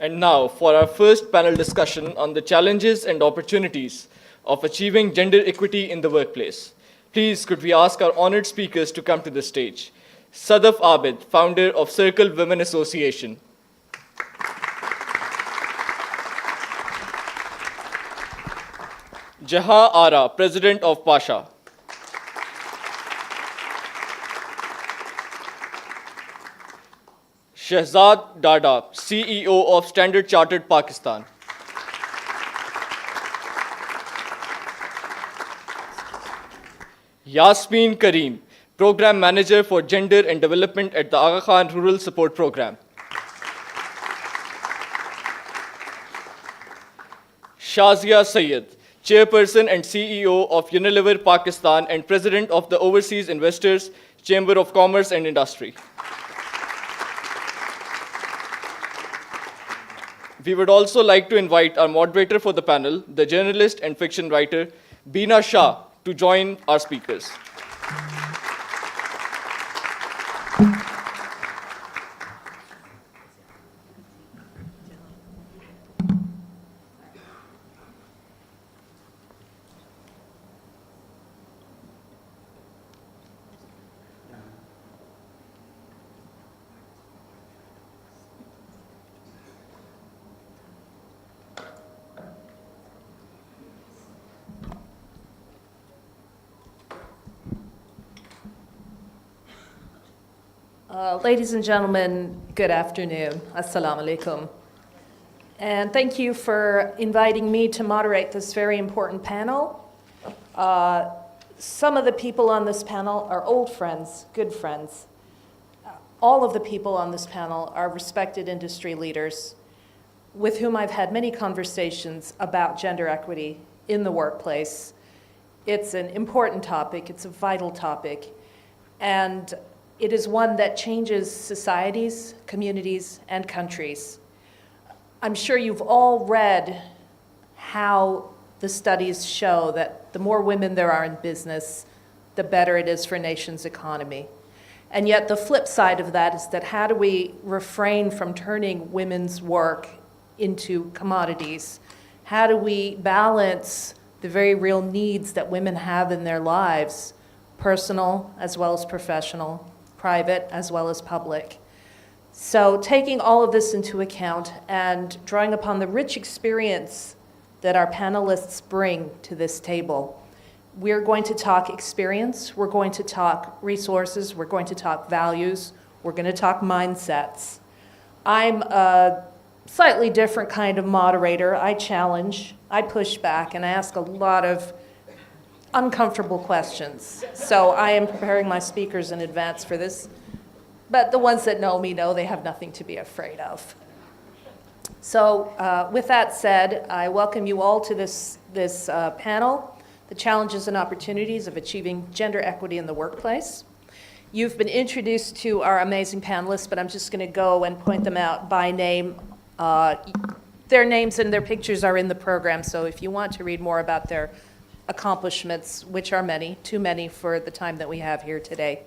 And now for our first panel discussion on the challenges and opportunities of achieving gender equity in the workplace. Please could we ask our honored speakers to come to the stage. Sadaffe Abid, founder of Circle Women Association. Jehan Ara, president of Pasha. Shazad Dada, CEO of Standard Chartered Pakistan. Yasmin Karim, Program Manager for Gender and Development at the Aga Khan Rural Support Program. Shazia Syed, Chairperson and CEO of Unilever Pakistan and President of the Overseas Investors Chamber of Commerce and Industry. We would also like to invite our moderator for the panel, the journalist and fiction writer, Bina Shah, to join our speakers. Ladies and gentlemen, good afternoon. Assalamu alaikum. And thank you for inviting me to moderate this very important panel. Some of the people on this panel are old friends, good friends. All of the people on this panel are respected industry leaders with whom I've had many conversations about gender equity in the workplace. It's an important topic, it's a vital topic, and it is one that changes societies, communities, and countries. I'm sure you've all read how the studies show that the more women there are in business, the better it is for a nation's economy. And yet the flip side of that is that how do we refrain from turning women's work into commodities? How do we balance the very real needs that women have in their lives, personal as well as professional, private as well as public? So taking all of this into account and drawing upon the rich experience that our panelists bring to this table, we're going to talk experience, we're going to talk resources, we're going to talk values, we're going to talk mindsets. I'm a slightly different kind of moderator. I challenge, I push back, and I ask a lot of uncomfortable questions. So I am preparing my speakers in advance for this. But the ones that know me know they have nothing to be afraid of. So with that said, I welcome you all to this panel, the challenges and opportunities of achieving gender equity in the workplace. You've been introduced to our amazing panelists, but I'm just going to go and point them out by name. Their names and their pictures are in the program, so if you want to read more about their accomplishments, which are many, too many for the time that we have here today,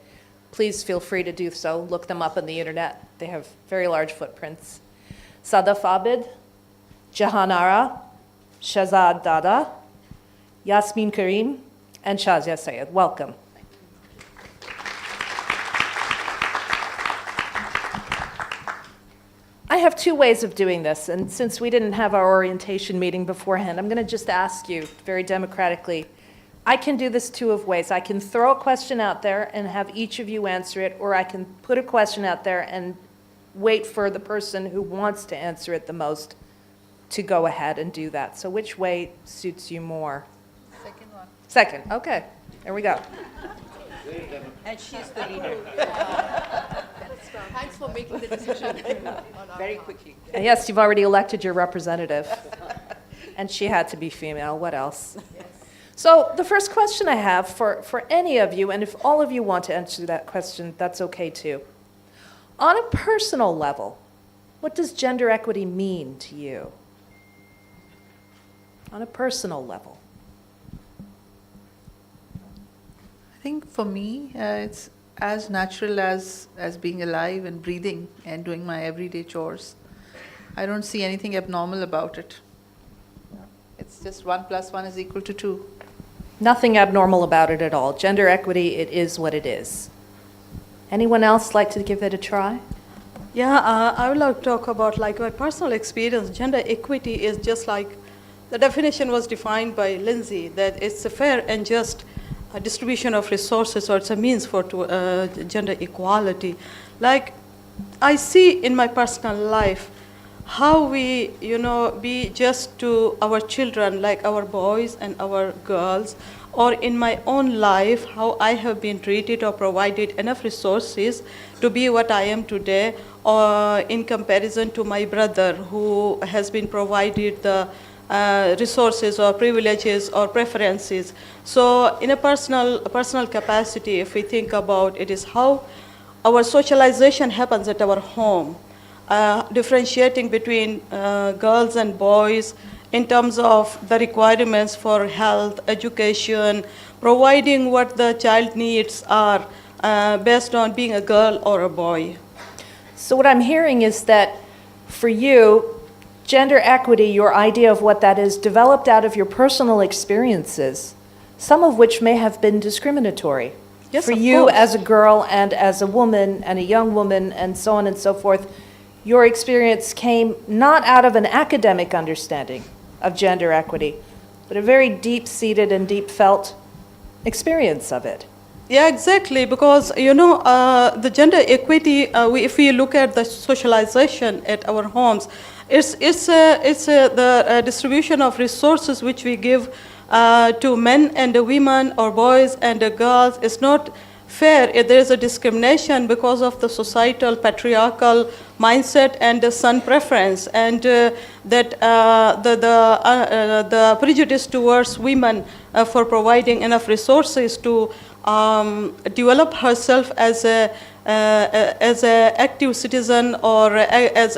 please feel free to do so. Look them up on the internet. They have very large footprints. Sadaffe Abid, Jehan Ara, Shazad Dada, Yasmin Karim, and Shazia Syed. Welcome. I have two ways of doing this, and since we didn't have our orientation meeting beforehand, I'm going to just ask you very democratically. I can do this two of ways. I can throw a question out there and have each of you answer it, or I can put a question out there and wait for the person who wants to answer it the most to go ahead and do that. So which way suits you more? Second one. Second, okay. There we go. And she's the leader. Thanks for making the decision. Very quickly. And yes, you've already elected your representative. And she had to be female. What else? Yes. So the first question I have for any of you, and if all of you want to answer that question, that's okay too. On a personal level, what does gender equity mean to you? On a personal level. I think for me, it's as natural as being alive and breathing and doing my everyday chores. I don't see anything abnormal about it. It's just 1 + 1 is equal to 2. Nothing abnormal about it at all. Gender equity, it is what it is. Anyone else like to give it a try? Yeah, I would like to talk about like my personal experience. Gender equity is just like the definition was defined by Lindsay, that it's a fair and just distribution of resources, or it's a means for gender equality. Like I see in my personal life how we, be just to our children, like our boys and our girls, or in my own life, how I have been treated or provided enough resources to be what I am today, or in comparison to my brother who has been provided the resources or privileges or preferences. So in a personal capacity, if we think about it, is how our socialization happens at our home, differentiating between girls and boys in terms of the requirements for health, education, providing what the child needs are based on being a girl or a boy. So what I'm hearing is that for you, gender equity, your idea of what that is, developed out of your personal experiences, some of which may have been discriminatory. Yes, for of you course. as a girl and as a woman and a young woman and so on and so forth, your experience came not out of an academic understanding of gender equity, but a very deep-seated and deep-felt experience of it. Yeah, exactly, because the gender equity, if we look at the socialization at our homes, it's the distribution of resources which we give to men and women, or boys and girls. It's not fair. There is a discrimination because of the societal patriarchal mindset and the son preference, and that the prejudice towards women for providing enough resources to develop herself as a active citizen, or as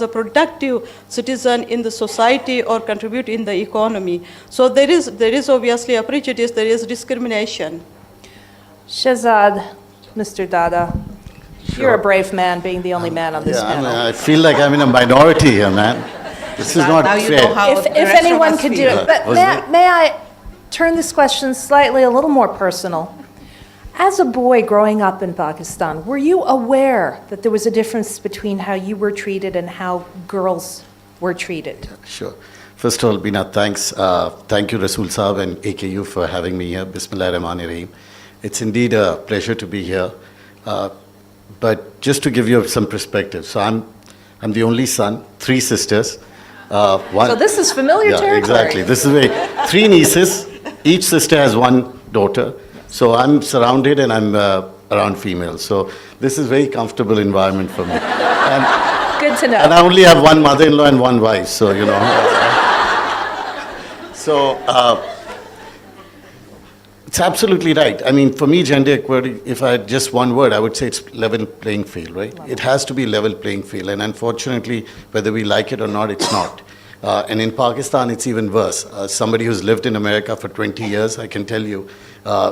a productive citizen in the society, or contribute in the economy. So there is obviously a prejudice. There is discrimination. Shazad, Mr. Dada, you're a brave man, being the only man on this Yeah, panel. I feel like I'm in a minority here, man. This is not Now you fair. know how If the rest of anyone us could do feel. it. But Was may I turn this question slightly a little more personal? As a boy growing up in Pakistan, were you aware that there was a difference between how you were treated and how girls were treated? Sure. First of all, Bina, thanks. Thank you, Rasool Saab and AKU, for having me here. Bismillah ar-Rahman ar-Rahim. It's indeed a pleasure to be here. But just to give you some perspective, so I'm the only son, 3 sisters. So this is familiar territory. Exactly. This is 3 nieces. Each sister has 1 daughter. So I'm surrounded, and I'm around females. So this is very comfortable environment for me. Good to know. And I only have 1 mother-in-law and 1 wife, so it's absolutely right. I mean, for me, gender equality, if I had just one word, I would say it's level playing field, right? It has to be level playing field, and unfortunately, whether we like it or not, it's not. And in Pakistan, it's even worse. Somebody who's lived in America for 20 years, I can tell you,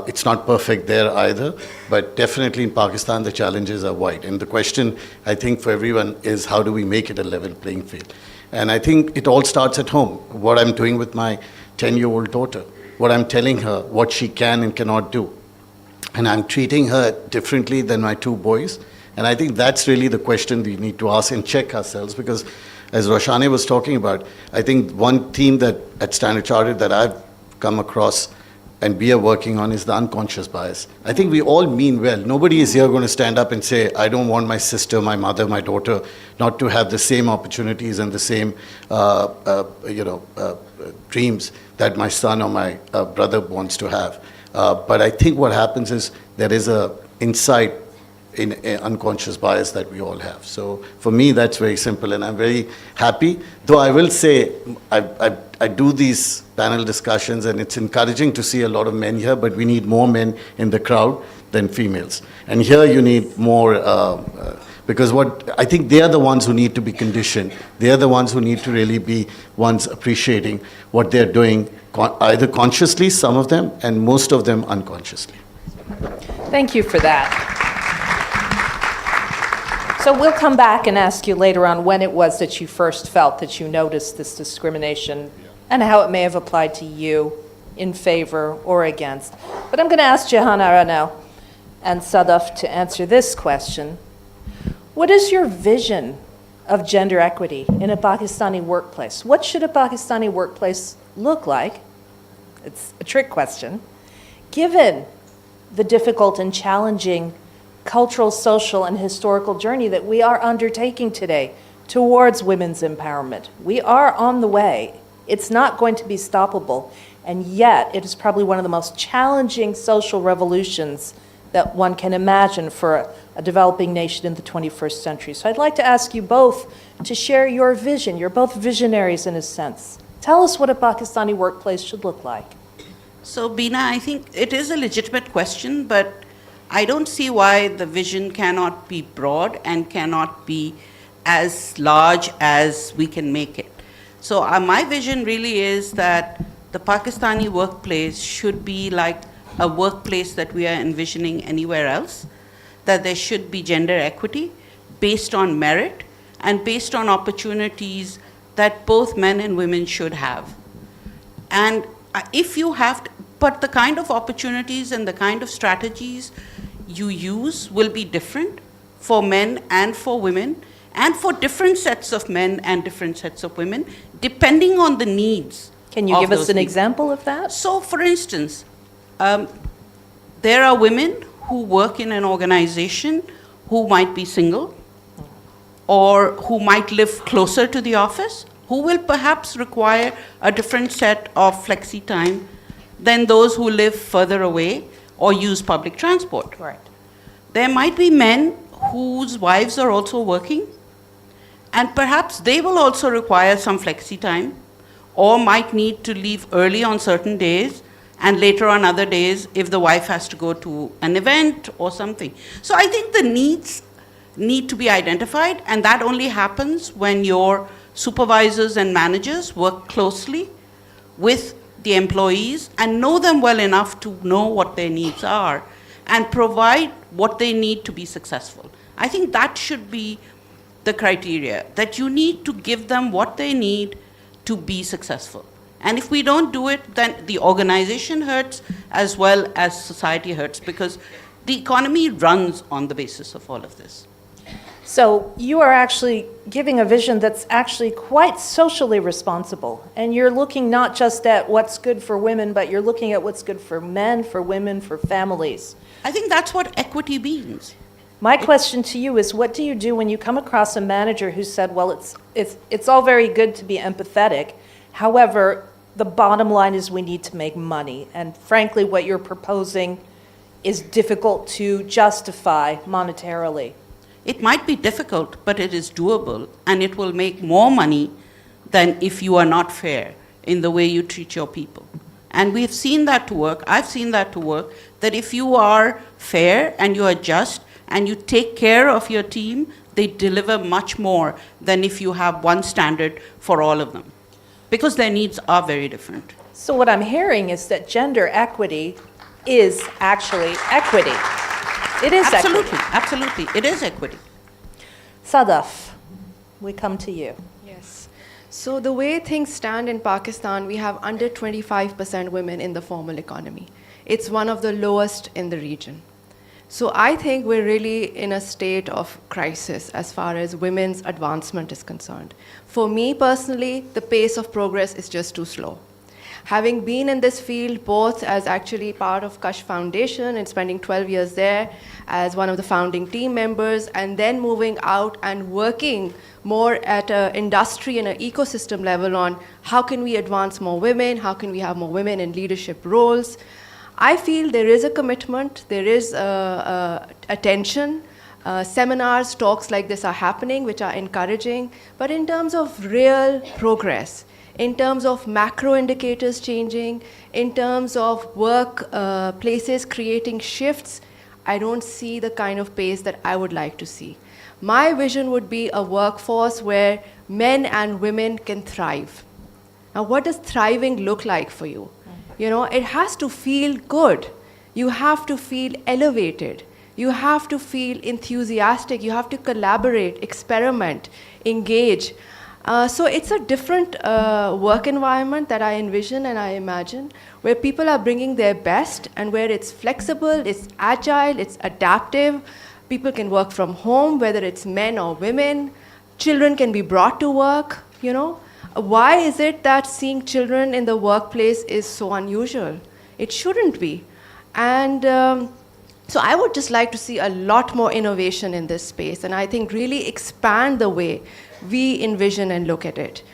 it's not perfect there either, but definitely in Pakistan, the challenges are wide. And the question, I think, for everyone is, how do we make it a level playing field? And I think it all starts at home. What I'm doing with my 10-year-old daughter, what I'm telling her, what she can and cannot do. And I'm treating her differently than my 2 boys. And I think that's really the question we need to ask and check ourselves, because as Roshane was talking about, I think one theme that at Standard Chartered that I've come across and we are working on is the unconscious bias. I think we all mean well. Nobody is here going to stand up and say, I don't want my sister, my mother, my daughter not to have the same opportunities and the same dreams that my son or my brother wants to have. But I think what happens is there is a insight in unconscious bias that we all have. So for me, that's very simple, and I'm very happy. Though I will say, I do these panel discussions, and it's encouraging to see a lot of men here, but we need more men in the crowd than females. And here you need more, because I think they are the ones who need to be conditioned. They are the ones who need to really be ones appreciating what they're doing, either consciously, some of them, and most of them unconsciously. Thank you for that. So we'll come back and ask you later on when it was that you first felt that you noticed this discrimination and how it may have applied to you in favor or against. But I'm going to ask Jehan now and Sadaffe to answer this question. What is your vision of gender equity in a Pakistani workplace? What should a Pakistani workplace look like? It's a trick question. Given the difficult and challenging cultural, social, and historical journey that we are undertaking today towards women's empowerment. We are on the way. It's not going to be stoppable. And yet, it is probably one of the most challenging social revolutions that one can imagine for a developing nation in the 21st century. So I'd like to ask you both to share your vision. You're both visionaries in a sense. Tell us what a Pakistani workplace should look like. So, Bina, I think it is a legitimate question, but I don't see why the vision cannot be broad and cannot be as large as we can make it. So my vision really is that the Pakistani workplace should be like a workplace that we are envisioning anywhere else, that there should be gender equity based on merit and based on opportunities that both men and women should have. And if you have to, but the kind of opportunities and the kind of strategies you use will be different for men and for women, and for different sets of men and different sets of women, depending on the needs. Can you give us an example of that? So, for instance, there are women who work in an organization who might be single or who might live closer to the office, who will perhaps require a different set of flexi time than those who live further away or use public transport. Right. There might be men whose wives are also working, and perhaps they will also require some flexi time, or might need to leave early on certain days and later on other days if the wife has to go to an event or something. So I think the needs need to be identified, and that only happens when your supervisors and managers work closely with the employees and know them well enough to know what their needs are and provide what they need to be successful. I think that should be the criteria, that you need to give them what they need to be successful. And if we don't do it, then the organization hurts as well as society hurts, because the economy runs on the basis of all of this. So you are actually giving a vision that's actually quite socially responsible. And you're looking not just at what's good for women, but you're looking at what's good for men, for women, for families. I think that's what equity means. My question to you is, what do you do when you come across a manager who said, well, it's all very good to be empathetic. However, the bottom line is we need to make money. And frankly, what you're proposing is difficult to justify monetarily. It might be difficult, but it is doable, and it will make more money than if you are not fair in the way you treat your people. And we've seen that to work. I've seen that to work, that if you are fair and you are just and you take care of your team, they deliver much more than if you have one standard for all of them, because their needs are very different. So what I'm hearing is that gender equity is actually equity. It is Absolutely, equity. absolutely. It is equity. Sadaffe, we come to you. Yes. So the way things stand in Pakistan, we have under 25% women in the formal economy. It's one of the lowest in the region. So I think we're really in a state of crisis as far as women's advancement is concerned. For me personally, the pace of progress is just too slow. Having been in this field both as actually part of Kash Foundation and spending 12 years there as one of the founding team members, and then moving out and working more at an industry and an ecosystem level on how can we advance more women, how can we have more women in leadership roles. I feel there is a commitment, there is attention. Seminars, talks like this are happening, which are encouraging. But in terms of real progress, in terms of macro indicators changing, in terms of work places creating shifts, I don't see the kind of pace that I would like to see. My vision would be a workforce where men and women can thrive. Now, what does thriving look like for you? You know, it has to feel good. You have to feel elevated. You have to feel enthusiastic. You have to collaborate, experiment, engage. So it's a different work environment that I envision and I imagine, where people are bringing their best and where it's flexible, it's agile, it's adaptive. People can work from home, whether it's men or women. Children can be brought to work, you know. Why is it that seeing children in the workplace is so unusual? It shouldn't be. And so I would just like to see a lot more innovation in this space, and I think really expand the way we envision and look at it.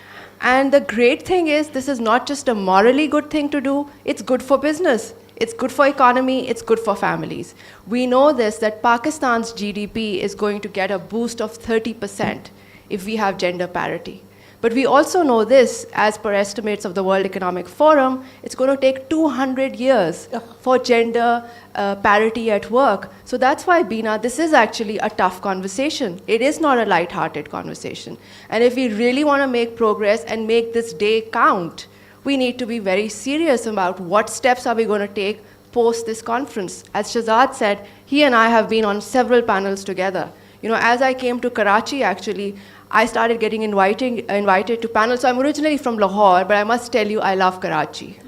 And the great thing is, this is not just a morally good thing to do, it's good for business. It's good for economy, it's good for families. We know this, that Pakistan's GDP is going to get a boost of 30% if we have gender parity. But we also know this, as per estimates of the World Economic Forum, it's going to take 200 years for gender parity at work. So that's why, Bina, this is actually a tough conversation. It is not a light-hearted conversation. And if we really want to make progress and make this day count, we need to be very serious about what steps are we going to take post this conference. As Shazad said, he and I have been on several panels together. You know, as I came to Karachi, actually, I started getting invited to panels. So I'm originally from Lahore, but I must tell you, I love Karachi.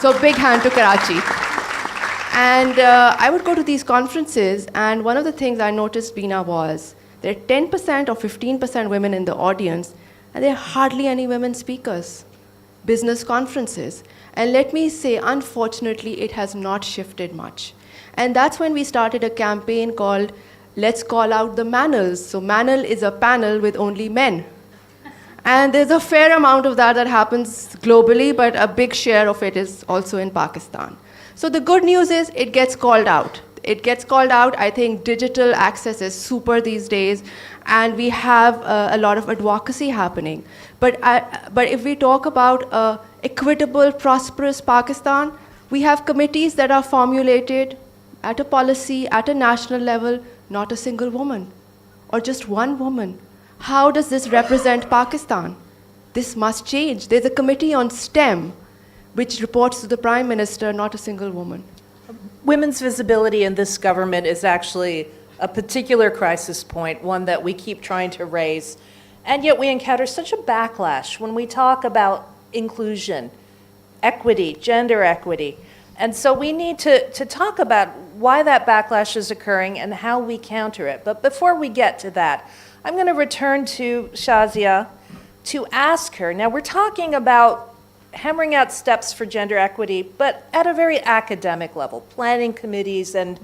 So big hand to Karachi. And I would go to these conferences, and one of the things I noticed, Bina, was there are 10% or 15% women in the audience, and there are hardly any women speakers. Business conferences. And let me say, unfortunately, it has not shifted much. And that's when we started a campaign called Let's Call Out the Manels. So Manel is a panel with only men. And there's a fair amount of that happens globally, but a big share of it is also in Pakistan. So the good news is it gets called out. It gets called out. I think digital access is super these days, and we have a lot of advocacy happening. But if we talk about equitable, prosperous Pakistan, we have committees that are formulated at a policy, at a national level, not a single woman, or just one woman. How does this represent Pakistan? This must change. There's a committee on STEM, which reports to the Prime Minister, not a single woman. Women's visibility in this government is actually a particular crisis point, one that we keep trying to raise. And yet we encounter such a backlash when we talk about inclusion, equity, gender equity. And so we need to talk about why that backlash is occurring and how we counter it. But before we get to that, I'm going to return to Shazia to ask her. Now, we're talking about hammering out steps for gender equity, but at a very academic level, planning committees and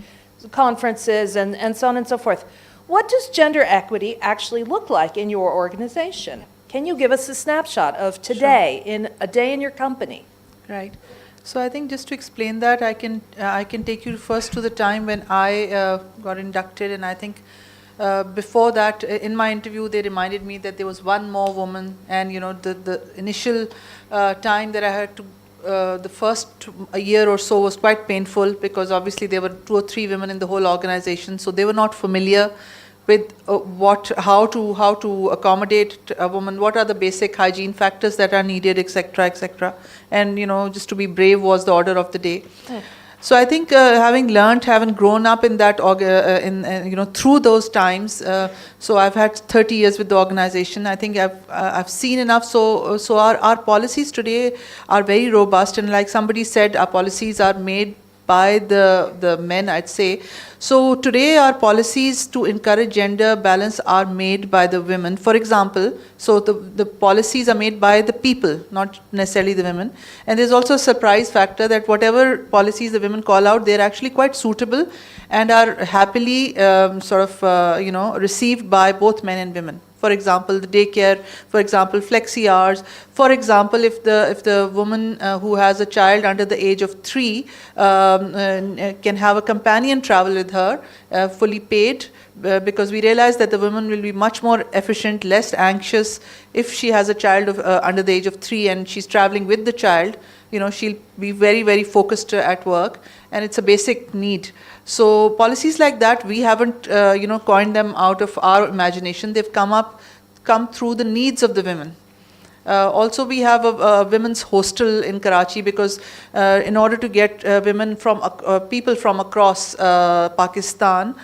conferences and so on and so forth. What does gender equity actually look like in your organization? Can you give us a snapshot of today, sure, in a day in your company? Right. So I think just to explain that, I can take you first to the time when I got inducted, and I think before that, in my interview, they reminded me that there was one more woman, and you know the initial time that I had to, the first a year or so was quite painful, because obviously there were 2 or 3 women in the whole organization, so they were not familiar with how to accommodate a woman, what are the basic hygiene factors that are needed, etc., etc. And you know, just to be brave was the order of the day. So I think having grown up in that, you know, through those times, so I've had 30 years with the organization. I think I've seen enough. So our policies today are very robust, and like somebody said, our policies are made by the men, I'd say. So today our policies to encourage gender balance are made by the women. For example, so the policies are made by the people, not necessarily the women. And there's also a surprise factor that whatever policies the women call out, they're actually quite suitable and are happily you know, received by both men and women. For example, the daycare, for example, flexi hours. For example, if the woman who has a child under the age of 3 can have a companion travel with her, fully paid, because we realize that the woman will be much more efficient, less anxious if she has a child under the age of 3 and she's traveling with the child. You know, she'll be very, very focused at work, and it's a basic need. So policies like that, we haven't, you know, coined them out of our imagination. They've come through the needs of the women. Also, we have a women's hostel in Karachi because in order to get women from people from across Pakistan,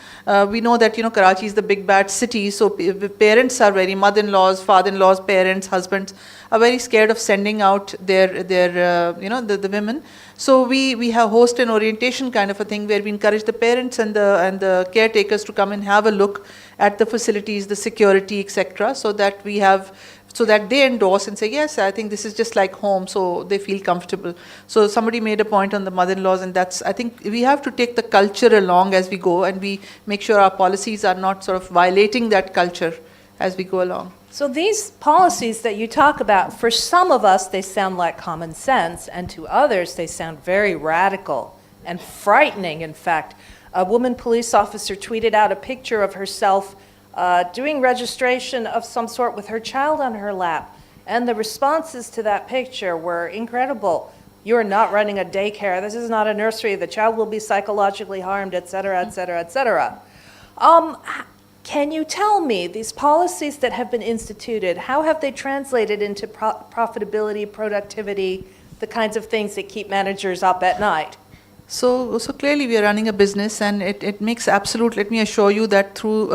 we know that Karachi is the big bad city. So parents are very mother-in-laws, father-in-laws, parents, husbands are very scared of sending out their the women. So we have host and orientation kind of a thing where we encourage the parents and the caretakers to come and have a look at the facilities, the security, etc. So that they endorse and say, yes, I think this is just like home, so they feel comfortable. So somebody made a point on the mother-in-laws, and I think we have to take the culture along as we go, and we make sure our policies are not sort of violating that culture as we go along. So these policies that you talk about, for some of us, they sound like common sense, and to others, they sound very radical and frightening, in fact. A woman police officer tweeted out a picture of herself doing registration of some sort with her child on her lap. And the responses to that picture were incredible. You are not running a daycare. This is not a nursery. The child will be psychologically harmed, et cetera, et cetera, et cetera. Can you tell me, these policies that have been instituted, how have they translated into profitability, productivity, the kinds of things that keep managers up at night? So clearly we are running a business, and it makes absolute, let me assure you that through,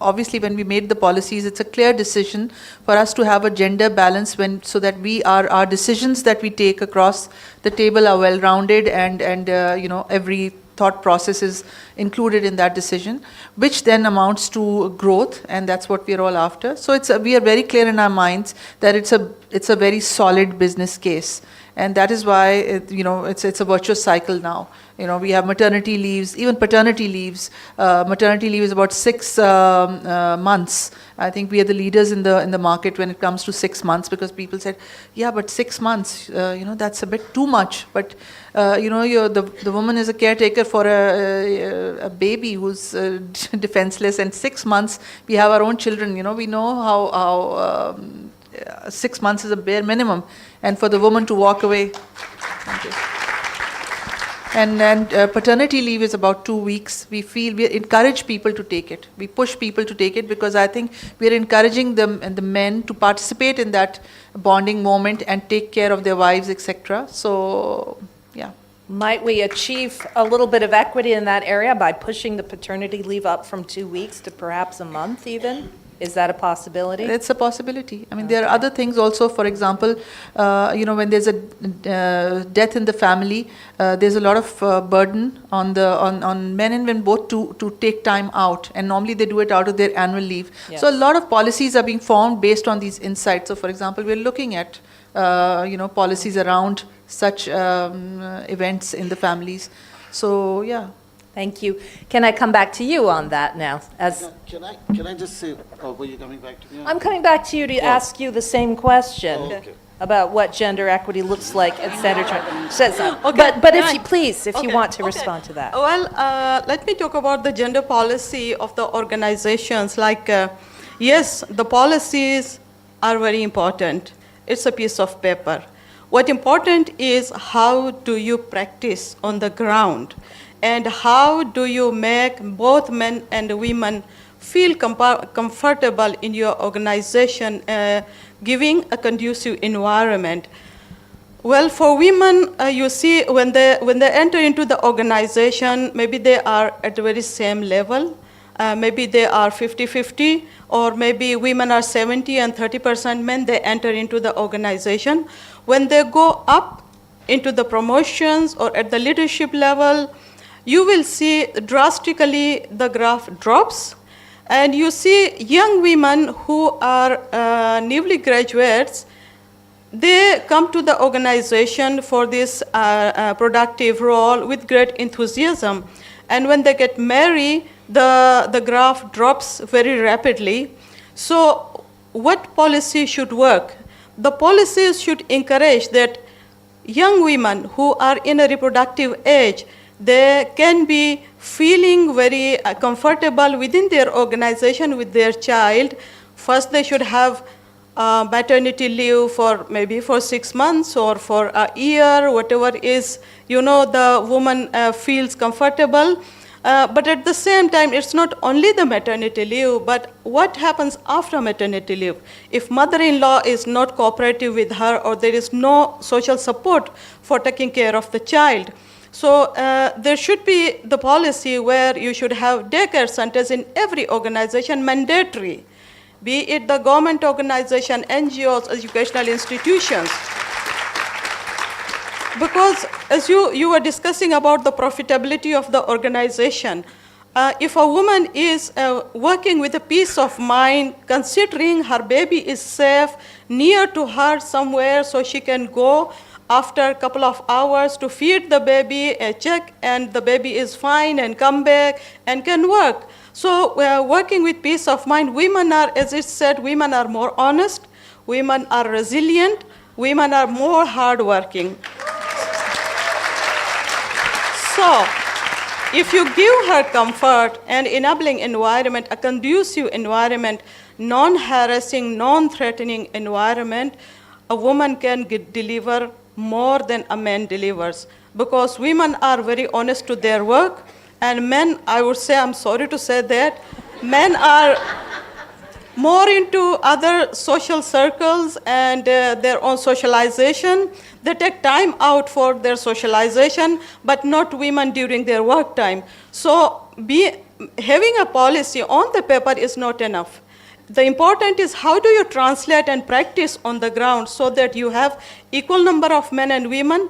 obviously when we made the policies, it's a clear decision for us to have a gender balance so that our decisions that we take across the table are well-rounded and every thought process is included in that decision, which then amounts to growth, and that's what we are all after. So we are very clear in our minds that it's a very solid business case. And that is why it's a virtuous cycle now. We have maternity leaves, even paternity leaves. Maternity leave is about 6 months. I think we are the leaders in the market when it comes to 6 months, because people said, yeah, but 6 months, that's a bit too much. But the woman is a caretaker for a baby who's defenseless, and 6 months we have our own children. We know how 6 months is a bare minimum, and for the woman to walk away. Thank you. And paternity leave is about 2 weeks. We encourage people to take it. We push people to take it because I think we are encouraging them and the men to participate in that bonding moment and take care of their wives, etc. So, yeah. Might we achieve a little bit of equity in that area by pushing the paternity leave up from 2 weeks to perhaps a month even? Is that a possibility? It's a possibility. I mean, there are other things also. For example, when there's a death in the family, there's a lot of burden on men and women both to take time out, and normally they do it out of their annual leave. Yes. So a lot of policies are being formed based on these insights. So, for example, we're looking at policies around such events in the families. So, yeah. Thank you. Can I come back to you on that now? Can I just say, were you coming back to me? I'm coming back to you to ask you the same question about what gender equity looks like at Standard Chartered. Okay. But if you want to respond to that. Well, let me talk about the gender policy of the organizations. Yes, the policies are very important. It's a piece of paper. What's important is how do you practice on the ground? And how do you make both men and women feel comfortable in your organization, giving a conducive environment? Well, for women, you see, when they enter into the organization, maybe they are at the very same level. Maybe they are 50-50, or maybe women are 70 and 30% men, they enter into the organization. When they go up into the promotions or at the leadership level, you will see drastically the graph drops, and you see young women who are newly graduates, they come to the organization for this productive role with great enthusiasm. And when they get married, the graph drops very rapidly. So what policy should work? The policies should encourage that young women who are in a reproductive age, they can be feeling very comfortable within their organization with their child. First, they should have maternity leave for 6 months or for a year, whatever is, the woman feels comfortable. But at the same time, it's not only the maternity leave, but what happens after maternity leave. If mother-in-law is not cooperative with her, or there is no social support for taking care of the child, so there should be the policy where you should have daycare centers in every organization, mandatory, be it the government organization, NGOs, educational institutions. Because as you were discussing about the profitability of the organization, if a woman is working with a peace of mind, considering her baby is safe, near to her somewhere so she can go after a couple of hours to feed the baby, check, and the baby is fine and come back and can work. So working with peace of mind, women are, as it said, women are more honest, women are resilient, women are more hardworking. So, if you give her comfort and enabling environment, a conducive environment, non-harassing, non-threatening environment, a woman can deliver more than a man delivers. Because women are very honest to their work, and men, I would say, I'm sorry to say that, men are more into other social circles and their own socialization. They take time out for their socialization, but not women during their work time. So having a policy on the paper is not enough. The important is how do you translate and practice on the ground so that you have equal number of men and women.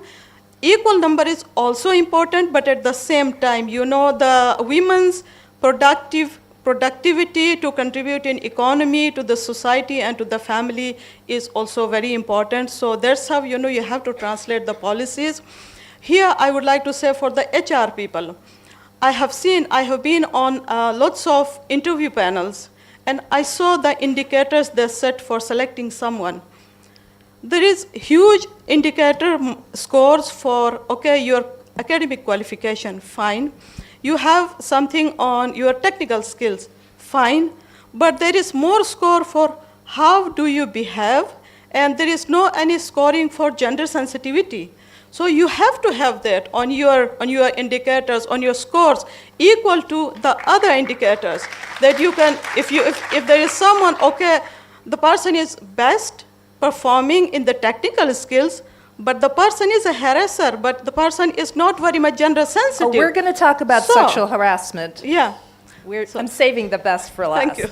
Equal number is also important, but at the same time, you know, the women's productivity to contribute in economy, to the society, and to the family is also very important. So that's how, you know, you have to translate the policies. Here, I would like to say for the HR people, I have been on lots of interview panels, and I saw the indicators they set for selecting someone. There is huge indicator scores for, okay, your academic qualification, fine. You have something on your technical skills, fine. But there is more score for how do you behave, and there is no any scoring for gender sensitivity. So you have to have that on your indicators, on your scores, equal to the other indicators. That you can, if there is someone, okay, the person is best performing in the technical skills, but the person is a harasser, but the person is not very much gender sensitive. Oh, we're going to talk about sexual harassment. Yeah. I'm saving the best for last. Thank you.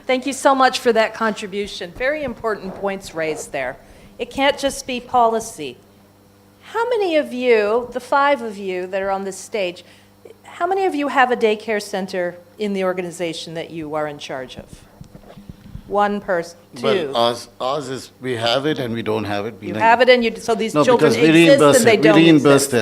Thank you so much for that contribution. Very important points raised there. It can't just be policy. How many of you, the 5 of you that are on this stage, how many of you have a daycare center in the organization that you are in charge of? One person, 2. Well, ours is, we have it and we don't have it. You have it, and so these No, children because exist and they don't exist.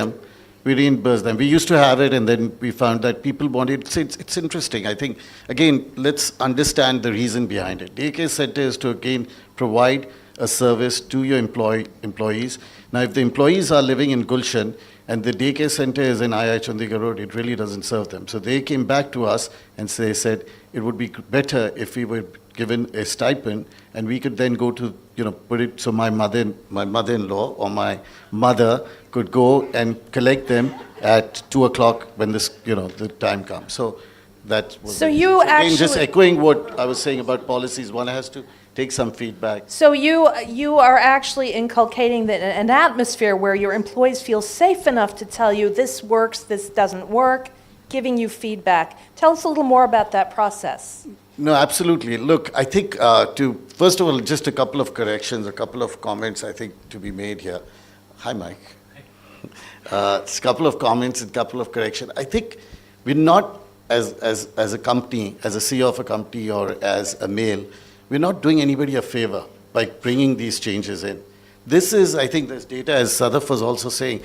We reimburse them. We used to have it, and then we found that people wanted. It's interesting. I think, again, let's understand the reason behind it. Daycare center is to, again, provide a service to your employees. Now, if the employees are living in Gulshan and the daycare center is in II Chandigarh Road, it really doesn't serve them. So they came back to us and they said it would be better if we were given a stipend, and we could then go to, put it, so my mother-in-law or my mother could go and collect them at 2 o'clock when this, the time comes. So that was. So you actually. Again, just echoing what I was saying about policies, one has to take some feedback. So you are actually inculcating an atmosphere where your employees feel safe enough to tell you this works, this doesn't work, giving you feedback. Tell us a little more about that process. No, absolutely. Look, I think first of all, just a couple of corrections, a couple of comments I think to be made here. Hi, Mike. A couple of comments and a couple of corrections. I think we're not, as a company, as a CEO of a company or as a male, we're not doing anybody a favor by bringing these changes in. This is, I think, this data, as Sadaffe was also saying,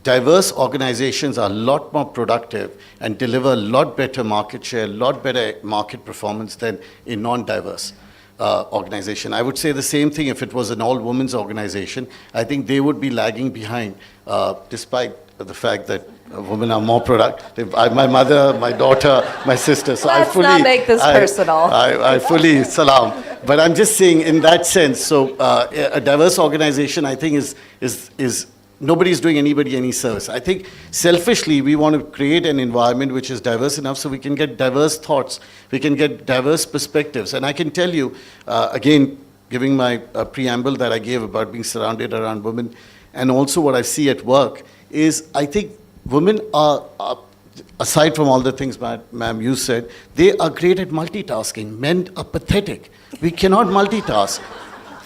diverse organizations are a lot more productive and deliver a lot better market share, a lot better market performance than a non-diverse organization. I would say the same thing if it was an all-women's organization. I think they would be lagging behind, despite the fact that women are more productive. My mother, my daughter, my sister. So Let's not make this personal. I fully salam. But I'm just saying in that sense, so a diverse organization, I think, is nobody's doing anybody any service. I think selfishly, we want to create an environment which is diverse enough so we can get diverse thoughts, we can get diverse perspectives. And I can tell you, again, giving my preamble that I gave about being surrounded around women, and also what I see at work, is I think women are aside from all the things, ma'am, you said, they are great at multitasking. Men are pathetic. We cannot multitask.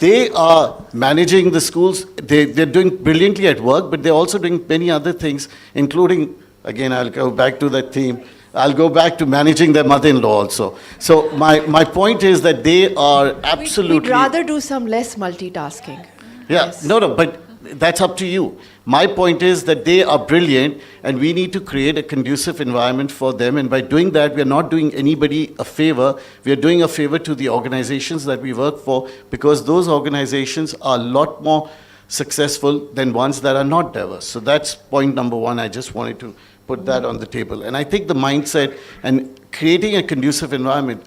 They are managing the schools. They're doing brilliantly at work, but they're also doing many other things, including, again, I'll go back to that theme, I'll go back to managing their mother-in-law also. So my point is that they are absolutely... We'd rather do some less multitasking. Yeah, Yes. no, but that's up to you. My point is that they are brilliant, and we need to create a conducive environment for them. And by doing that, we are not doing anybody a favor. We are doing a favor to the organizations that we work for, because those organizations are a lot more successful than ones that are not diverse. So that's point number one. I just wanted to put that on the table. And I think the mindset and creating a conducive environment,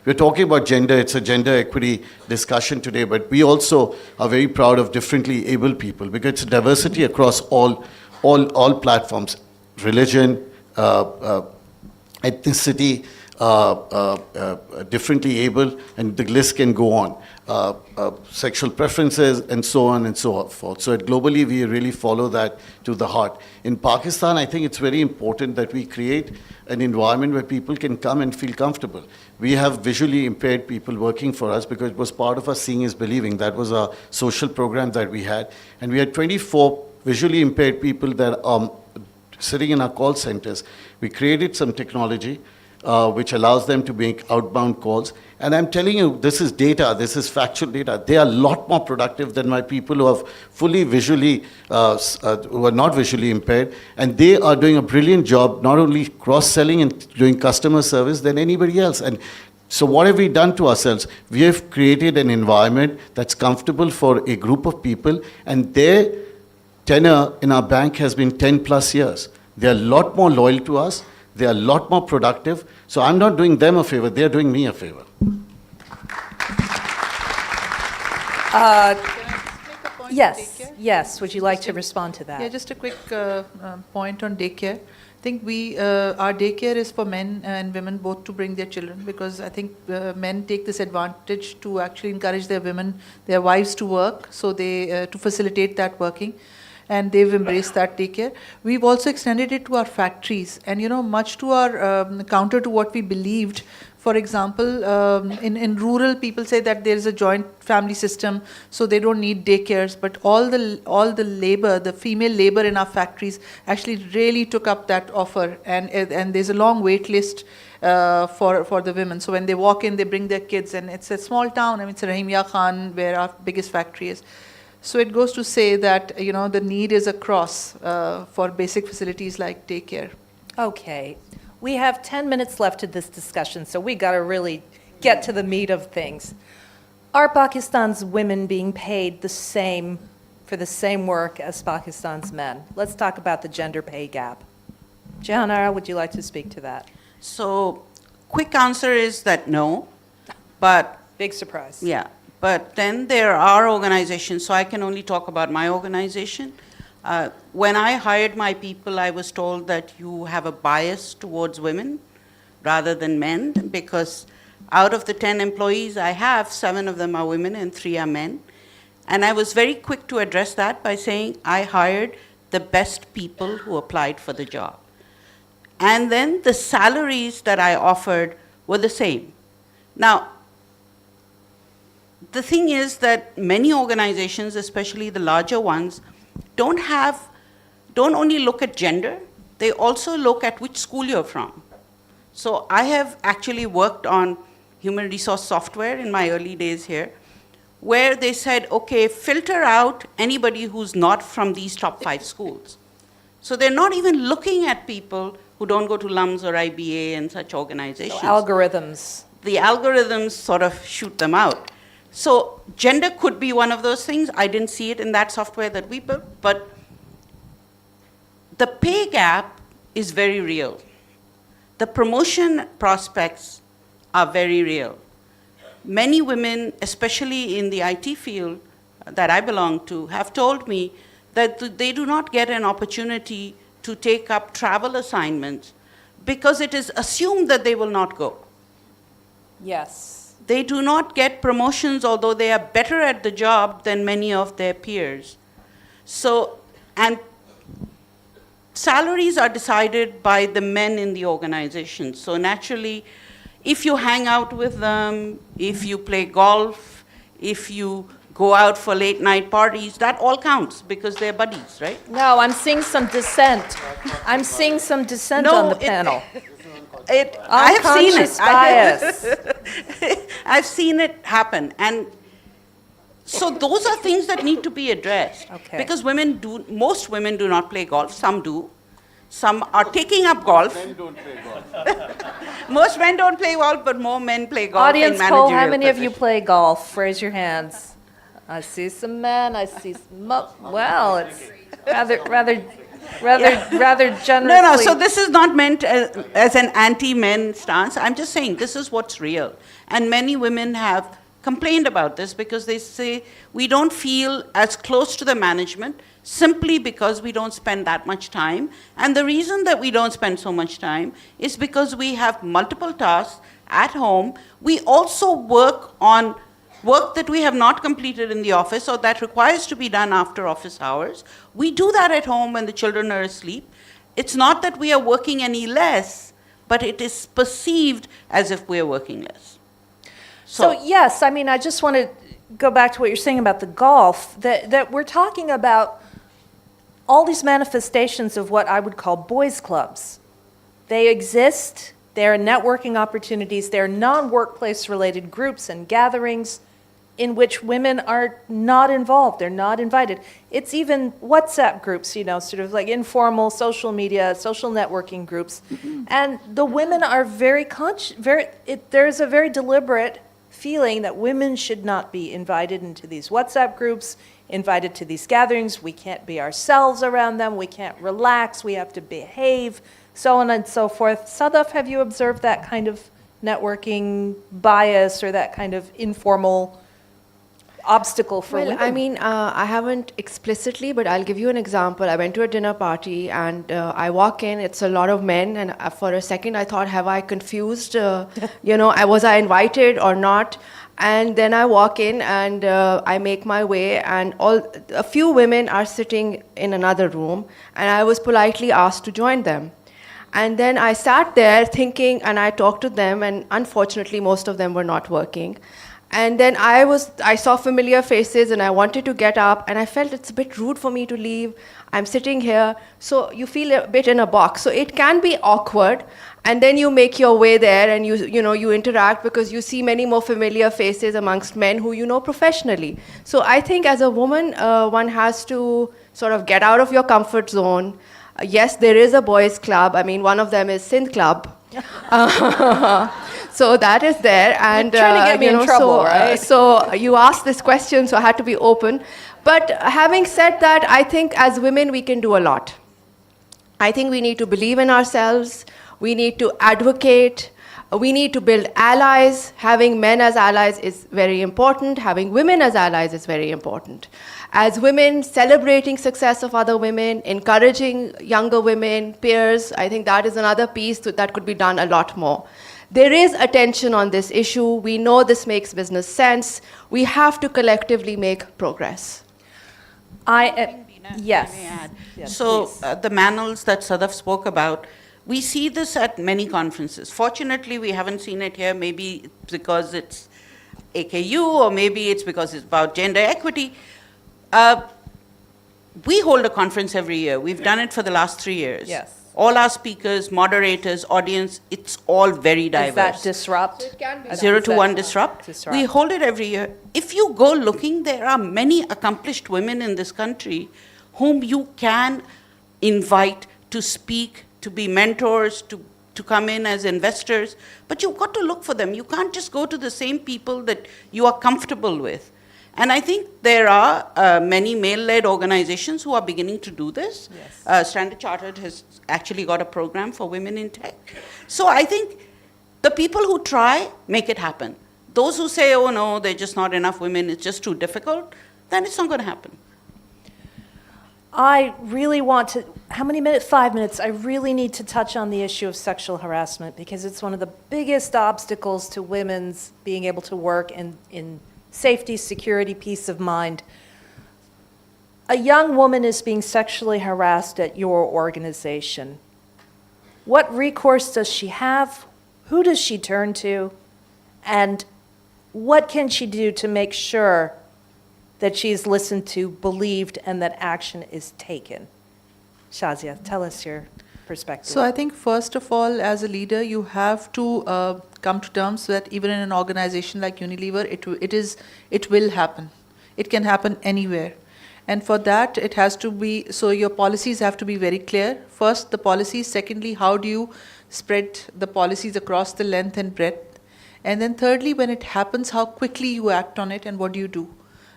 we're talking about gender, it's a gender equity discussion today, but we also are very proud of differently abled people, because it's diversity across all platforms, religion, ethnicity, differently able, and the list can go on. Sexual preferences, and so on and so forth. So globally, we really follow that to the heart. In Pakistan, I think it's very important that we create an environment where people can come and feel comfortable. We have visually impaired people working for us because it was part of our Seeing is Believing. That was our social program that we had. And we had 24 visually impaired people that are sitting in our call centers. We created some technology which allows them to make outbound calls. And I'm telling you, this is data, this is factual data. They are a lot more productive than my people who are fully visually, who are not visually impaired. And they are doing a brilliant job, not only cross-selling and doing customer service than anybody else. And so what have we done to ourselves? We have created an environment that's comfortable for a group of people, and their tenure in our bank has been 10 plus years. They're a lot more loyal to us. They are a lot more productive. So I'm not doing them a favor, they're doing me a favor. Yes, would you like to respond to that? Yeah, just a quick point on daycare. I think our daycare is for men and women both to bring their children, because I think men take this advantage to actually encourage their wives to work, so they to facilitate that working. And they've embraced that daycare. We've also extended it to our factories, and much to our counter to what we believed. For example, in rural, people say that there is a joint family system, so they don't need daycares. But all the labor, the female labor in our factories, actually really took up that offer, and there's a long wait list for the women. So when they walk in, they bring their kids, and it's a small town. I mean, it's Rahimia Khan, where our biggest factory is. So it goes to say that, the need is across for basic facilities like daycare. Okay. We have 10 minutes left of this discussion, so we got to really get to the meat of things. Are Pakistan's women being paid the same for the same work as Pakistan's men? Let's talk about the gender pay gap. Jehan, would you like to speak to that? So, quick answer is that no, but... Big surprise. Yeah. But then there are organizations, so I can only talk about my organization. When I hired my people, I was told that you have a bias towards women rather than men, because out of the 10 employees I have, 7 of them are women and 3 are men. And I was very quick to address that by saying I hired the best people who applied for the job. And then the salaries that I offered were the same. Now, the thing is that many organizations, especially the larger ones, don't only look at gender, they also look at which school you're from. So I have actually worked on human resource software in my early days here, where they said, okay, filter out anybody who's not from these top 5 schools. So they're not even looking at people who don't go to LUMS or IBA and such organizations. So algorithms. The algorithms sort of shoot them out. So gender could be one of those things. I didn't see it in that software that we built, but the pay gap is very real. The promotion prospects are very real. Many women, especially in the IT field that I belong to, have told me that they do not get an opportunity to take up travel assignments because it is assumed that they will not go. Yes. They do not get promotions, although they are better at the job than many of their peers. So, and salaries are decided by the men in the organization. So naturally, if you hang out with them, if you play golf, if you go out for late night parties, that all counts because they're buddies, right? No, I'm seeing some dissent. I'm seeing some dissent on the panel. I have seen it. Unconscious bias. I've seen it happen. And so those are things that need to be addressed. Okay. Because most women do not play golf, some do. Some are taking up golf. Men don't play golf. Most men don't play golf, but more men play golf Audience in poll, managerial how many of you positions. play golf? Raise your hands. I see some men, I see some, well, it's rather generously. No, so this is not meant as an anti-men stance. I'm just saying this is what's real. And many women have complained about this because they say we don't feel as close to the management simply because we don't spend that much time. And the reason that we don't spend so much time is because we have multiple tasks at home. We also work on work that we have not completed in the office or that requires to be done after office hours. We do that at home when the children are asleep. It's not that we are working any less, but it is perceived as if we are working less. So yes, I mean, I just want to go back to what you're saying about the golf, that we're talking about all these manifestations of what I would call boys' clubs. They exist, they're networking opportunities, they're non-workplace related groups and gatherings in which women are not involved, they're not invited. It's even WhatsApp groups, you know, sort of like informal social media, social networking groups. And the women are very conscious, there's a very deliberate feeling that women should not be invited into these WhatsApp groups, invited to these gatherings. We can't be ourselves around them, we can't relax, we have to behave, so on and so forth. Sadaffe, have you observed that kind of networking bias or that kind of informal obstacle for women? I mean, I haven't explicitly, but I'll give you an example. I went to a dinner party and I walk in, it's a lot of men, and for a second I thought, have I confused, was I invited or not? And then I walk in and I make my way, and a few women are sitting in another room, and I was politely asked to join them. And then I sat there thinking, and I talked to them, and unfortunately most of them were not working. And then I saw familiar faces and I wanted to get up, and I felt it's a bit rude for me to leave. I'm sitting here. So you feel a bit in a box. So it can be awkward. And then you make your way there and you interact because you see many more familiar faces amongst men who you know professionally. So I think as a woman, one has to sort of get out of your comfort zone. Yes, there is a boys' club. I mean, one of them is Sindh Club. So that is there, and You're trying to get me in trouble, right? So you asked this question, so I had to be open. But having said that, I think as women we can do a lot. I think we need to believe in ourselves. We need to advocate. We need to build allies. Having men as allies is very important. Having women as allies is very important. As women, celebrating success of other women, encouraging younger women, peers, I think that is another piece that could be done a lot more. There is attention on this issue. We know this makes business sense. We have to collectively make progress. Yes. May I add? Yes, So please. the manels that Sadaffe spoke about, we see this at many conferences. Fortunately, we haven't seen it here. Maybe it's because it's AKU, or maybe it's because it's about gender equity. We hold a conference every year. We've done it for the last 3 years. Yes. All our speakers, moderators, audience, it's all very diverse. Is that disrupt? It can be 0 to Is 1 that- disrupt. Disrupt. We hold it every year. If you go looking, there are many accomplished women in this country whom you can invite to speak, to be mentors, to come in as investors, but you've got to look for them. You can't just go to the same people that you are comfortable with. And I think there are many male-led organizations who are beginning to do this. Yes. Standard Chartered has actually got a program for women in tech. So I think the people who try make it happen. Those who say, oh no, there's just not enough women, it's just too difficult, then it's not going to happen. I really want to, how many minutes? 5 minutes. I really need to touch on the issue of sexual harassment because it's one of the biggest obstacles to women's being able to work in safety, security, peace of mind. A young woman is being sexually harassed at your organization. What recourse does she have? Who does she turn to? And what can she do to make sure that she's listened to, believed, and that action is taken? Shazia, tell us your perspective. So I think first of all, as a leader, you have to come to terms that even in an organization like Unilever, it will happen. It can happen anywhere. And for that, it has to be, so your policies have to be very clear. First, the policies. Secondly, how do you spread the policies across the length and breadth? And then thirdly, when it happens, how quickly you act on it and what do you do?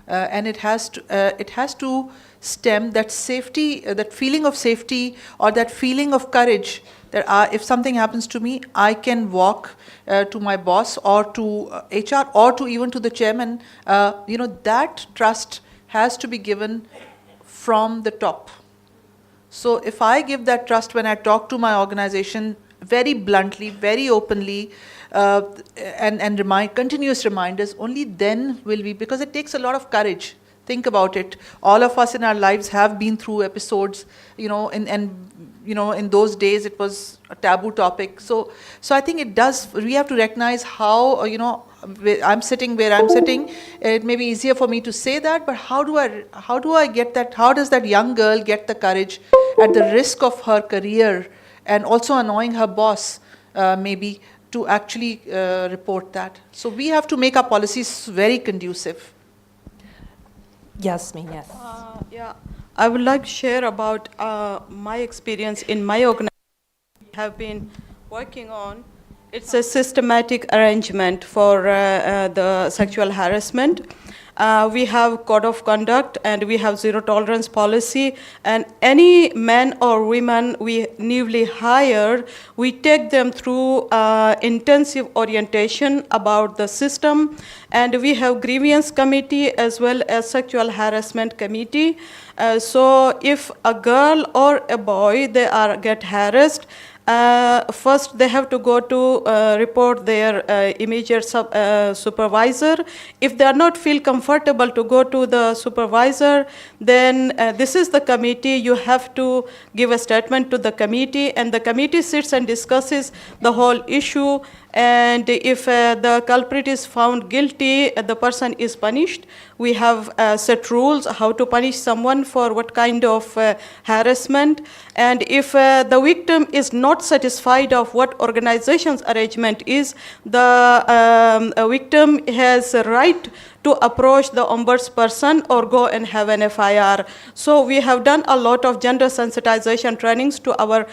And it has to stem that safety, that feeling of safety or that feeling of courage that if something happens to me, I can walk to my boss or to HR or to even to the chairman. That trust has to be given from the top. So if I give that trust when I talk to my organization very bluntly, very openly, and continuous reminders, only then will we, because it takes a lot of courage. Think about it. All of us in our lives have been through episodes, in those days it was a taboo topic. So I think it does, we have to recognize how, I'm sitting where I'm sitting. It may be easier for me to say that, but how do I get that? How does that young girl get the courage at the risk of her career and also annoying her boss, maybe, to actually report that? So we have to make our policies very conducive. Yasmin, yes. I would like to share about my experience in my organization. We have been working on. It's a systematic arrangement for the sexual harassment. We have code of conduct and we have zero tolerance policy, and any man or woman we newly hire, we take them through intensive orientation about the system, and we have grievance committee as well as sexual harassment committee. So if a girl or a boy get harassed, first they have to go to report their immediate supervisor. If they are not feel comfortable to go to the supervisor, then this is the committee. You have to give a statement to the committee, and the committee sits and discusses the whole issue. And if the culprit is found guilty, the person is punished. We have set rules how to punish someone for what kind of harassment. And if the victim is not satisfied of what organization's arrangement is, the victim has a right to approach the ombudsperson or go and have an FIR. So we have done a lot of gender sensitization trainings to our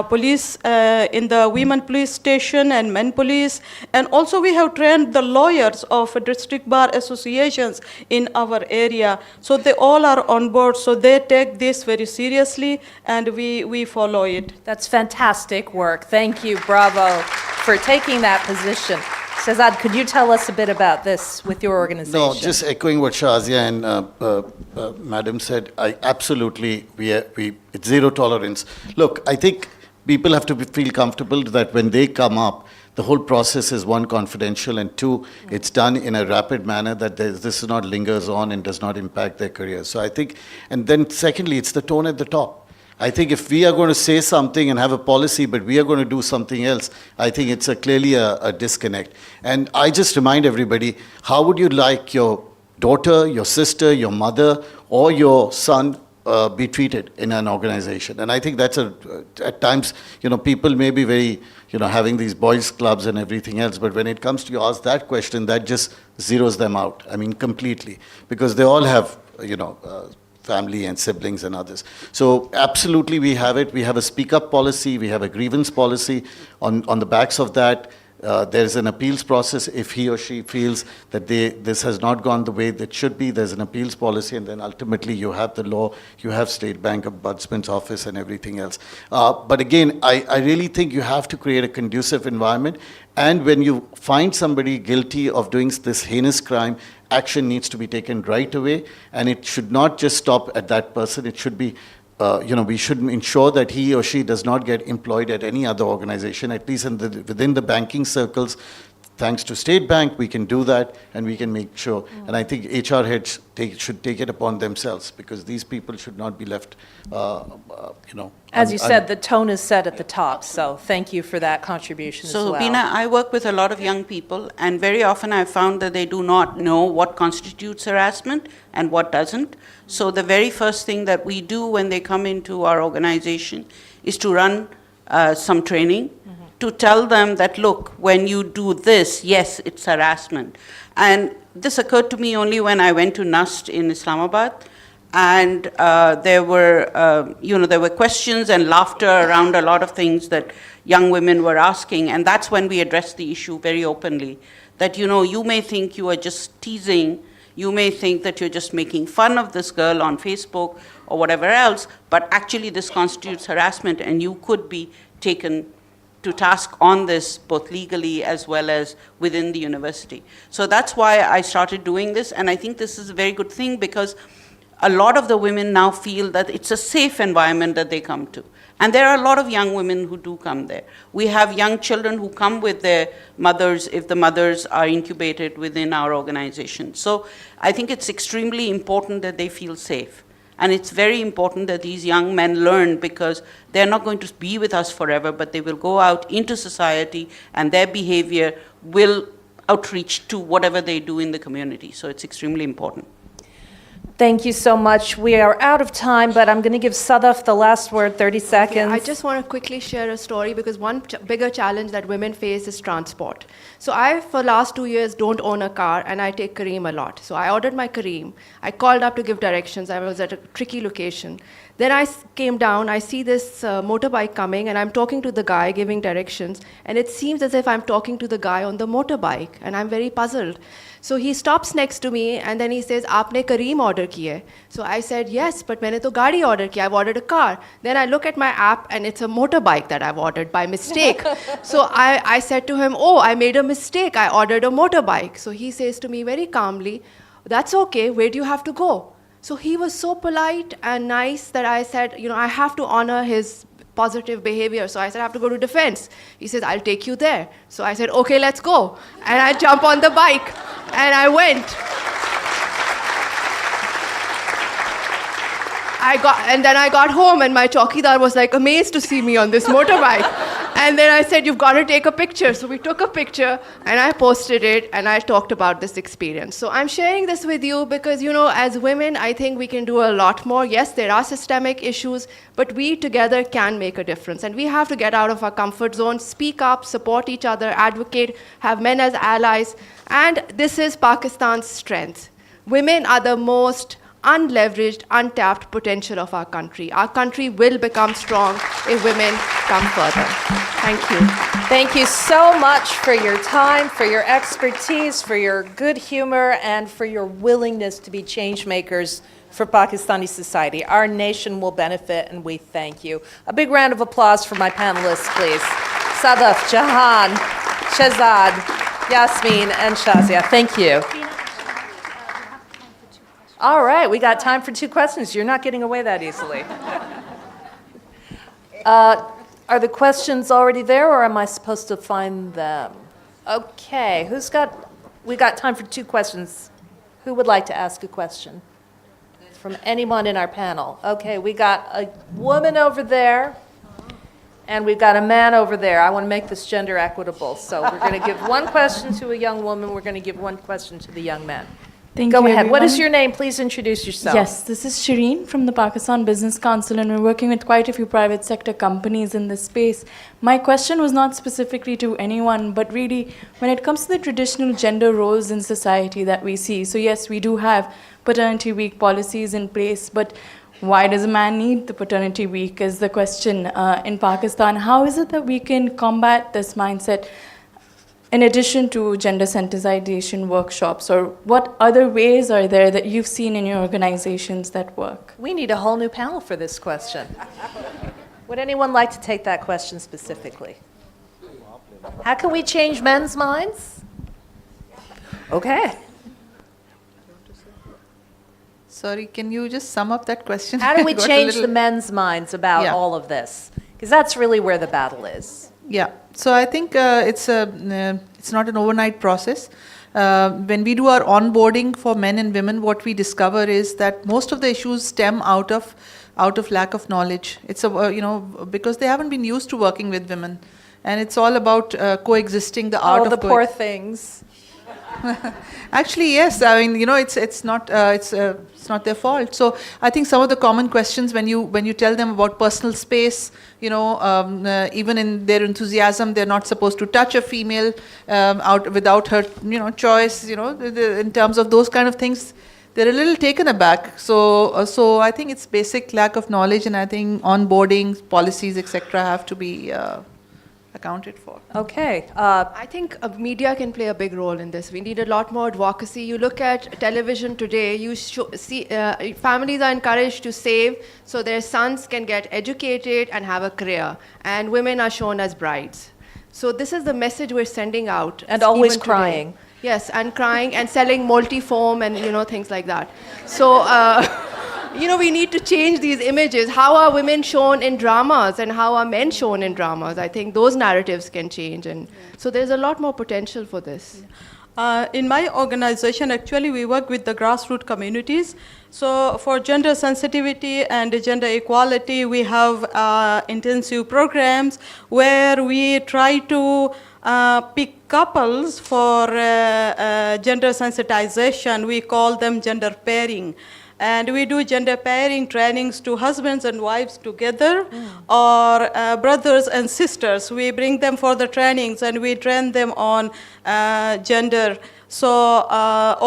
police in the women police station and men police. And also we have trained the lawyers of district bar associations in our area. So they all are on board. So they take this very seriously and we follow it. That's fantastic work. Thank you. Bravo for taking that position. Shazad, could you tell us a bit about this with your organization? No, just echoing what Shazia and Madam said, absolutely, it's zero tolerance. Look, I think people have to feel comfortable that when they come up, the whole process is one, confidential, and two, it's done in a rapid manner that this is not lingers on and does not impact their career. So I think, and then secondly, it's the tone at the top. I think if we are going to say something and have a policy, but we are going to do something else, I think it's clearly a disconnect. And I just remind everybody, how would you like your daughter, your sister, your mother, or your son be treated in an organization? And I think that's at times, people may be very, having these boys clubs and everything else, but when it comes to you ask that question, that just zeroes them out. I mean, completely, because they all have, family and siblings and others. So absolutely we have it. We have a speak up policy. We have a grievance policy. On the backs of that, There's an appeals process. If he or she feels that this has not gone the way that should be, there's an appeals policy, and then ultimately you have the law, you have State Bank Ombudsman's office and everything else. But again, I really think you have to create a conducive environment, and when you find somebody guilty of doing this heinous crime, action needs to be taken right away, and it should not just stop at that person. It should be, we should ensure that he or she does not get employed at any other organization, at least within the banking circles. Thanks to State Bank, we can do that, and we can make sure. And I think HR heads should take it upon themselves, because these people should not be left, As you said, the tone is set at the top, so thank you for that contribution as well. So, Bina, I work with a lot of young people, and very often I've found that they do not know what constitutes harassment and what doesn't. So the very first thing that we do when they come into our organization is to run some training, to tell them that, look, when you do this, yes, it's harassment. And this occurred to me only when I went to NUST in Islamabad, and there were questions and laughter around a lot of things that young women were asking, and that's when we addressed the issue very openly, that, you may think you are just teasing, you may think that you're just making fun of this girl on Facebook or whatever else, but actually this constitutes harassment, and you could be taken to task on this, both legally as well as within the university. So that's why I started doing this, and I think this is a very good thing, because a lot of the women now feel that it's a safe environment that they come to. And there are a lot of young women who do come there. We have young children who come with their mothers if the mothers are incubated within our organization. So I think it's extremely important that they feel safe. And it's very important that these young men learn, because they're not going to be with us forever, but they will go out into society, and their behavior will outreach to whatever they do in the community. So it's extremely important. Thank you so much. We are out of time, but I'm going to give Sadaffe the last word, 30 seconds. I just want to quickly share a story, because one bigger challenge that women face is transport. So I, for the last 2 years, don't own a car, and I take Karim a lot. So I ordered my Karim. I called up to give directions. I was at a tricky location. Then I came down, I see this motorbike coming, and I'm talking to the guy giving directions, and it seems as if I'm talking to the guy on the motorbike, and I'm very puzzled. So he stops next to me, and then he says, "Aapne Karim order ki hai?" So I said, "Yes, but maine to gaadi order ki. I've ordered a car." Then I look at my app, and it's a motorbike that I've ordered by mistake. So I said to him, "Oh, I made a mistake. I ordered a motorbike." So he says to me very calmly, "That's okay. Where do you have to go?" So he was so polite and nice that I said, I have to honor his positive behavior. So I said, I have to go to defense. He says, "I'll take you there." So I said, "Okay, let's go." And I jump on the bike, and I went. Then I got home, and my chowkidar was like amazed to see me on this motorbike. And then I said, "You've got to take a picture." So we took a picture, and I posted it, and I talked about this experience. So I'm sharing this with you because, as women, I think we can do a lot more. Yes, there are systemic issues, but we together can make a difference. And we have to get out of our comfort zone, speak up, support each other, advocate, have men as allies. And this is Pakistan's strength. Women are the most unleveraged, untapped potential of our country. Our country will become strong if women come further. Thank you. Thank you so much for your time, for your expertise, for your good humor, and for your willingness to be change makers for Pakistani society. Our nation will benefit, and we thank you. A big round of applause for my panelists, please. Sadaffe, Jehan, Shazad, Yasmin, and Shazia. Thank you. All right, we got time for 2 questions. You're not getting away that easily. Are the questions already there, or am I supposed to find them? Okay, we got time for 2 questions. Who would like to ask a question? From anyone in our panel. Okay, we got a woman over there, and we've got a man over there. I want to make this gender equitable. So we're going to give 1 question to a young woman. We're going to give 1 question to the young man. Go ahead. Everyone. What is your name? Please introduce yourself. Yes, this is Shireen from the Pakistan Business Council, and we're working with quite a few private sector companies in this space. My question was not specifically to anyone, but really when it comes to the traditional gender roles in society that we see. So yes, we do have paternity week policies in place, but why does a man need the paternity week is the question in Pakistan. How is it that we can combat this mindset? in addition to gender sensitization workshops, or what other ways are there that you've seen in your organizations that work? We need a whole new panel for this question. Would anyone like to take that question specifically? How can we change men's minds? Okay. Sorry, can you just sum up that question? How do we Got a change little- the men's minds about Yeah. all of this? Because that's really where the battle is. Yeah, so I think it's not an overnight process. When we do our onboarding for men and women, what we discover is that most of the issues stem out of lack of knowledge. It's because they haven't been used to working with women, and it's all about coexisting. The art Oh, of the poor things. Actually, yes. I mean, it's not their fault. So I think some of the common questions when you tell them about personal space, even in their enthusiasm, they're not supposed to touch a female out without her, choice. In terms of those kind of things, they're a little taken aback. So I think it's basic lack of knowledge, and I think onboarding policies, etc., have to be accounted for. Okay. I think media can play a big role in this. We need a lot more advocacy. You look at television today, you see families are encouraged to save so their sons can get educated and have a career, and women are shown as brides. So this is the message we're sending out. And always even today. crying. Yes, and crying and selling multi-foam and things like that. So we need to change these images. How are women shown in dramas and how are men shown in dramas? I think those narratives can change, and so there's a lot more potential for this. In my organization, actually, we work with the grassroots communities. So for gender sensitivity and gender equality, we have intensive programs where we try to pick couples for gender sensitization. We call them gender pairing. And we do gender pairing trainings to husbands and wives together, or brothers and sisters. We bring them for the trainings and we train them on gender. So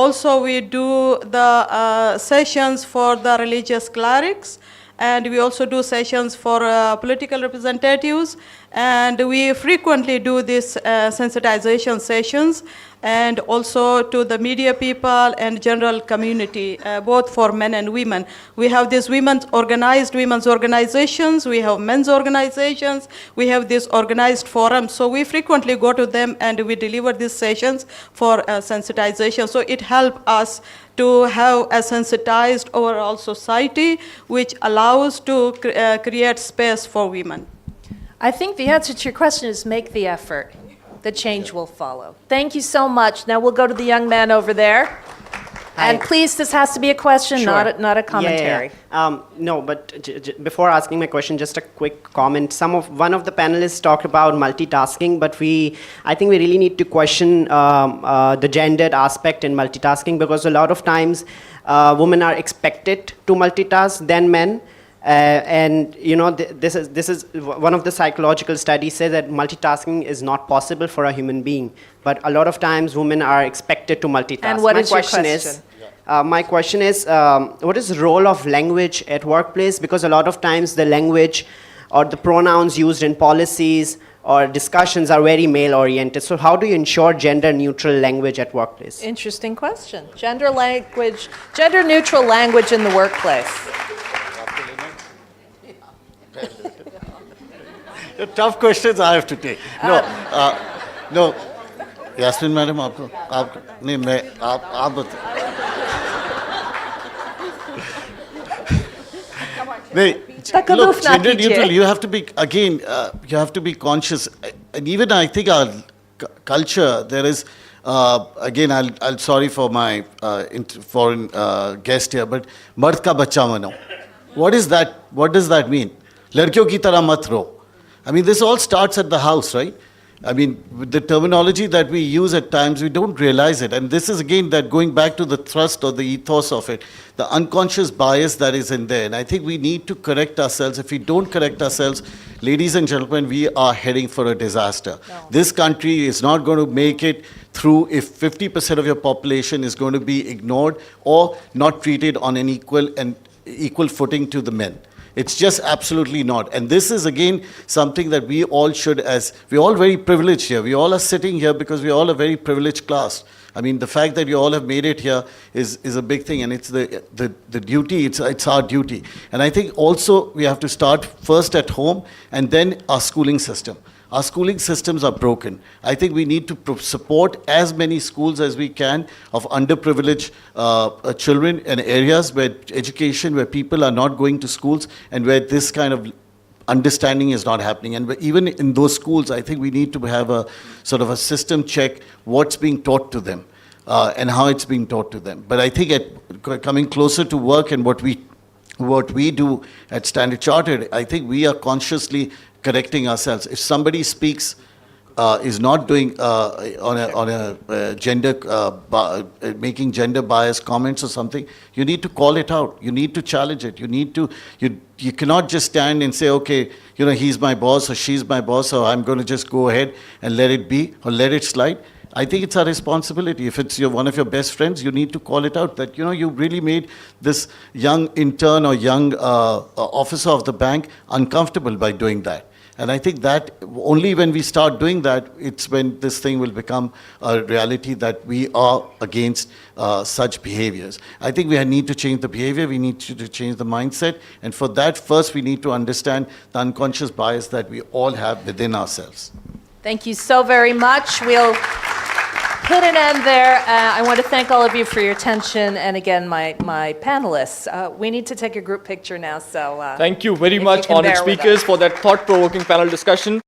also we do the sessions for the religious clerics, and we also do sessions for political representatives, and we frequently do these sensitization sessions, and also to the media people and general community, both for men and women. We have these women's organizations, we have men's organizations, we have these organized forums. So we frequently go to them and we deliver these sessions for sensitization. So it helps us to have a sensitized overall society, which allows to create space for women. I think the answer to your question is make the effort. The change will follow. Thank you so much. Now we'll go to the young man over there. And please, this has to be a question, Sure. not a commentary. No, but before asking my question, just a quick comment. One of the panelists talked about multitasking, but I think we really need to question the gendered aspect in multitasking, because a lot of times women are expected to multitask than men. This is one of the psychological studies say that multitasking is not possible for a human being, but a lot of times women are expected to multitask. And what is your question? My question is, what is the role of language at workplace? Because a lot of times the language or the pronouns used in policies or discussions are very male-oriented. So how do you ensure gender-neutral language at workplace? Interesting question. Gender-neutral language in the workplace. The tough questions I have to take. No. Yasmin madam, look, gender neutral, you have to be, again, you have to be conscious. And even I think our culture, there is, again, I'll sorry for my foreign guest here, but mard ka bacha mano. What is that? What does that mean? Ladkiyon ki tarah mat ro. I mean, this all starts at the house, right? I mean, with the terminology that we use at times, we don't realize it. And this is, again, that going back to the thrust or the ethos of it, the unconscious bias that is in there. And I think we need to correct ourselves. If we don't correct ourselves, ladies and gentlemen, we are heading for a disaster. No. This country is not going to make it through if 50% of your population is going to be ignored or not treated on an equal footing to the men. It's just absolutely not. And this is, again, something that we all should, as we're all very privileged here. We all are sitting here because we're all a very privileged class. I mean, the fact that you all have made it here is a big thing, and it's the duty, it's our duty. And I think also we have to start first at home and then our schooling system. Our schooling systems are broken. I think we need to support as many schools as we can of underprivileged children in areas where education, where people are not going to schools and where this kind of understanding is not happening. And even in those schools, I think we need to have a sort of a system check what's being taught to them and how it's being taught to them. But I think coming closer to work and what we do at Standard Chartered, I think we are consciously correcting ourselves. If somebody speaks, is not doing on a gender, making gender biased comments or something, you need to call it out. You need to challenge it. You cannot just stand and say, okay, he's my boss or she's my boss, so I'm going to just go ahead and let it be or let it slide. I think it's our responsibility. If it's one of your best friends, you need to call it out that, you really made this young intern or young officer of the bank uncomfortable by doing that. And I think that only when we start doing that, it's when this thing will become a reality that we are against such behaviors. I think we need to change the behavior, we need to change the mindset, and for that, first we need to understand the unconscious bias that we all have within ourselves. Thank you so very much. We'll put an end there. I want to thank all of you for your attention, and again, my panelists. We need to take a group picture now, so thank you very if much, you can honored bear with speakers, us. for that thought-provoking panel discussion.